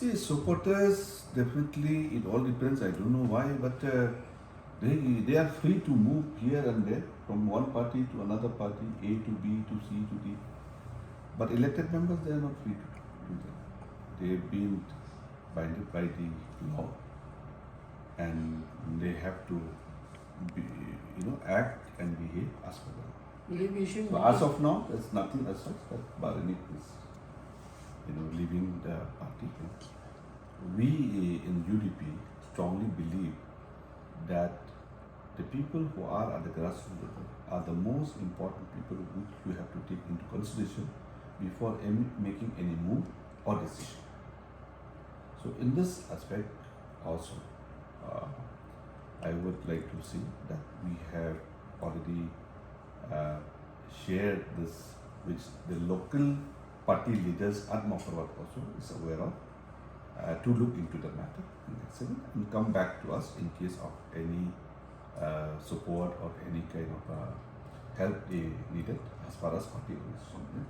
See, supporters definitely, it all depends. I don't know why, but they are free to move here and there from one party to another party, A to B to C to D. But elected members, they are not free to do that. They have been binded by the law, and they have to be, act and behave as per the law. Will you be issuing So as of now, there's nothing as such that Baranik is, leaving the party. We in UDP strongly believe that the people who are at the grassroots level are the most important people which you have to take into consideration before making any move or decision. So in this aspect also, I would like to see that we have already shared this, which the local party leaders at Mokharwat also is aware of, to look into the matter and come back to us in case of any support or any kind of help they needed as far as party is concerned.